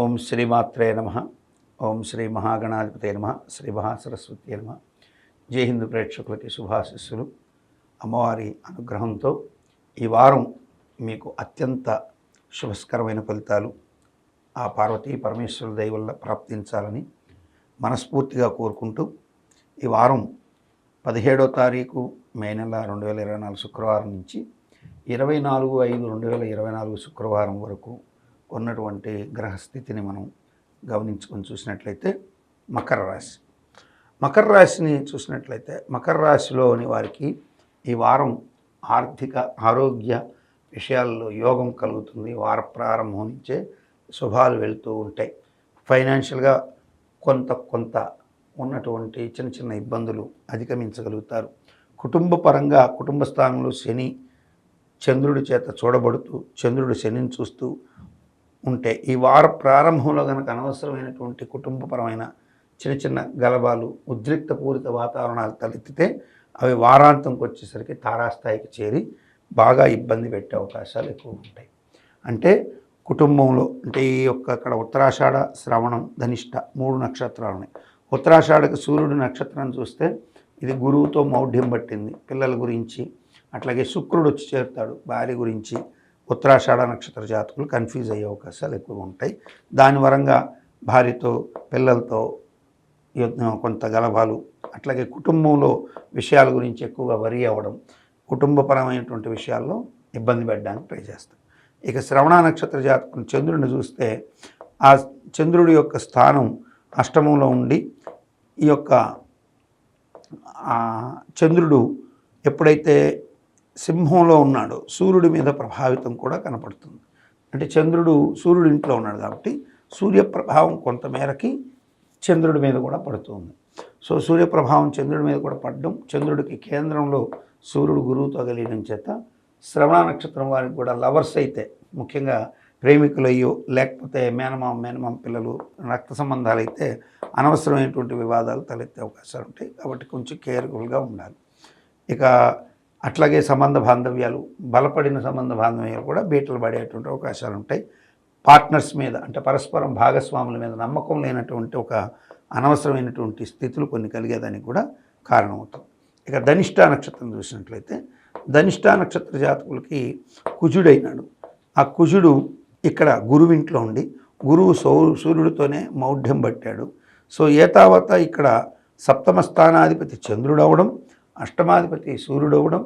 ఓం శ్రీమాత్రే నమః. ఓం శ్రీ మహాగణాధిపతే నమః. శ్రీ మహాసరస్వతి నమః. జై హిందూ ప్రేక్షకులకి శుభాశిస్సులు. అమ్మవారి అనుగ్రహంతో ఈ వారం మీకు అత్యంత శుభస్కరమైన ఫలితాలు ఆ పార్వతీ పరమేశ్వరుల దయ వల్ల ప్రాప్తించాలని మనస్ఫూర్తిగా కోరుకుంటూ ఈ వారం 17వ తారీఖు మే నెల 2024 శుక్రవారం నుంచి 24/5/2024 శుక్రవారం వరకు ఉన్నటువంటి గ్రహస్థితిని మనం గమనించుకొని చూసినట్లయితే మకర రాశిని చూసినట్లయితే మకర రాశిలోని వారికి ఈ వారం ఆర్థిక ఆరోగ్య విషయాల్లో యోగం కలుగుతుంది. వార ప్రారంభం నుంచే శుభాలు వెళ్తూ ఉంటాయి. ఫైనాన్షియల్గా కొంత ఉన్నటువంటి చిన్న చిన్న ఇబ్బందులు అధిగమించగలుగుతారు. కుటుంబ పరంగా కుటుంబ స్థానంలో శని చంద్రుడి చేత చూడబడుతూ చంద్రుడు శనిని చూస్తూ ఉంటే ఈ వార ప్రారంభంలో కనుక అనవసరమైనటువంటి కుటుంబపరమైన చిన్న చిన్న గలభాలు ఉద్రిక్తపూరిత వాతావరణాలు తలెత్తితే అవి వారాంతంకి వచ్చేసరికి తారాస్థాయికి చేరి బాగా ఇబ్బంది పెట్టే అవకాశాలు ఎక్కువ ఉంటాయి. అంటే కుటుంబంలో అంటే ఈ యొక్క అక్కడ ఉత్తరాషాఢ శ్రవణం ధనిష్ట 3 నక్షత్రాలు ఉన్నాయి. ఉత్తరాషాఢకి సూర్యుడి నక్షత్రం చూస్తే ఇది గురువుతో మౌఢ్యం పట్టింది. పిల్లల గురించి అట్లాగే శుక్రుడు వచ్చి చేరుతాడు భార్య గురించి. ఉత్తరాషాఢ నక్షత్ర జాతకులు కన్ఫ్యూజ్ అయ్యే అవకాశాలు ఎక్కువగా ఉంటాయి. దాని వరంగా భార్యతో పిల్లలతో కొంత గలభాలు అట్లాగే కుటుంబంలో విషయాల గురించి ఎక్కువగా వరి అవ్వడం కుటుంబపరమైనటువంటి విషయాల్లో ఇబ్బంది పెట్టడానికి ట్రై చేస్తాం. ఇక శ్రవణ నక్షత్ర జాతకులు చంద్రుడిని చూస్తే ఆ చంద్రుడి యొక్క స్థానం అష్టమంలో ఉండి ఈ యొక్క చంద్రుడు ఎప్పుడైతే సింహంలో ఉన్నాడో సూర్యుడి మీద ప్రభావితం కూడా కనపడుతుంది. అంటే సూర్యుడి ఇంట్లో ఉన్నాడు కాబట్టి సూర్య ప్రభావం కొంతమేరకి చంద్రుడి మీద కూడా పడుతుంది. సో సూర్యప్రభావం చంద్రుడి మీద కూడా పడడం, చంద్రుడికి కేంద్రంలో సూర్యుడు గురువుతో కలియడం చేత శ్రవణ నక్షత్రం వారికి కూడా లవర్స్ అయితే ముఖ్యంగా ప్రేమికులు అయ్యో లేకపోతే మేనమామ పిల్లలు రక్త సంబంధాలు అయితే అనవసరమైనటువంటి వివాదాలు తలెత్తే అవకాశాలు ఉంటాయి. కాబట్టి కొంచెం కేర్ఫుల్గా ఉండాలి. ఇక అట్లాగే సంబంధ బాంధవ్యాలు బలపడిన సంబంధ బాంధవ్యాలు కూడా బీటలు పడేటువంటి అవకాశాలు ఉంటాయి. పార్ట్నర్స్ మీద అంటే పరస్పరం భాగస్వాముల మీద నమ్మకం లేనటువంటి ఒక అనవసరమైనటువంటి స్థితులు కొన్ని కలిగేదానికి కూడా కారణమవుతుంది. ఇక ధనిష్ట నక్షత్రం చూసినట్లయితే ధనిష్ట నక్షత్ర జాతకులకి కుజుడైనాడు. ఆ కుజుడు ఇక్కడ గురువింట్లో ఉండి గురువు సూర్యుడితోనే మౌఢ్యం పట్టాడు. సో ఏతావత ఇక్కడ సప్తమ స్థానాధిపతి చంద్రుడు అవ్వడం, అష్టమాధిపతి సూర్యుడు అవ్వడం,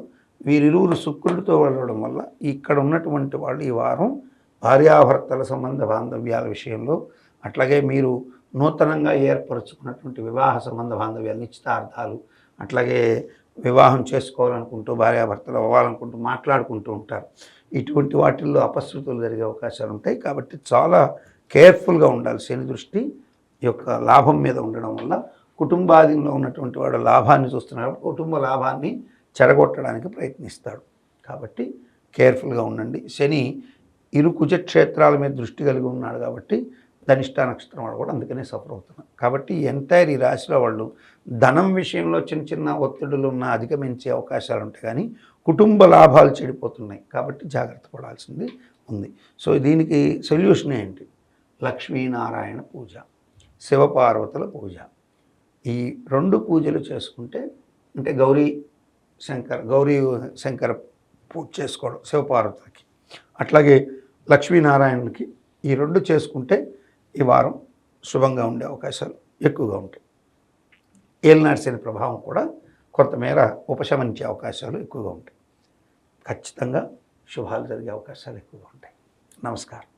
వీరిరువురు శుక్రుడితో వెళ్ళడం వల్ల ఇక్కడ ఉన్నటువంటి వాళ్ళు ఈ వారం భార్యాభర్తల సంబంధ బాంధవ్యాల విషయంలో అట్లాగే మీరు నూతనంగా ఏర్పరచుకున్నటువంటి వివాహ సంబంధ బాంధవ్యాలు నిశ్చితార్థాలు అట్లాగే వివాహం చేసుకోవాలనుకుంటూ భార్యాభర్తలు అవ్వాలనుకుంటూ మాట్లాడుకుంటూ ఉంటారు. ఇటువంటి వాటిల్లో అపశృతులు జరిగే అవకాశాలు ఉంటాయి. కాబట్టి చాలా కేర్ఫుల్గా ఉండాలి. శని దృష్టి యొక్క లాభం మీద ఉండడం వల్ల కుటుంబాధీనంలో ఉన్నటువంటి వాడు లాభాన్ని చూస్తున్నాడు, కుటుంబ లాభాన్ని చెడగొట్టడానికి ప్రయత్నిస్తాడు. కాబట్టి కేర్ఫుల్గా ఉండండి. శని ఇరు కుజక్షేత్రాల మీద దృష్టి కలిగి ఉన్నాడు కాబట్టి ధనిష్ట నక్షత్రం వాళ్ళు కూడా అందుకనే సఫర్ అవుతున్నారు. కాబట్టి ఈ రాశిలో వాళ్ళు ధనం విషయంలో చిన్న చిన్న ఒత్తిడులు ఉన్న అధిగమించే అవకాశాలు ఉంటాయి. కానీ కుటుంబ లాభాలు చెడిపోతున్నాయి కాబట్టి జాగ్రత్త పడాల్సింది ఉంది. సో దీనికి సొల్యూషన్ ఏంటి? లక్ష్మీనారాయణ పూజ, శివపార్వతుల పూజ. ఈ 2 పూజలు చేసుకుంటే అంటే గౌరీ శంకర పూజ చేసుకోవడం శివపార్వతులకి అట్లాగే లక్ష్మీనారాయణకి ఈ 2 చేసుకుంటే ఈ వారం శుభంగా ఉండే అవకాశాలు ఎక్కువగా ఉంటాయి. ఏలినాటి శని ప్రభావం కూడా కొంతమేర ఉపశమించే అవకాశాలు ఎక్కువగా ఉంటాయి. ఖచ్చితంగా శుభాలు జరిగే అవకాశాలు ఎక్కువగా ఉంటాయి. నమస్కారం.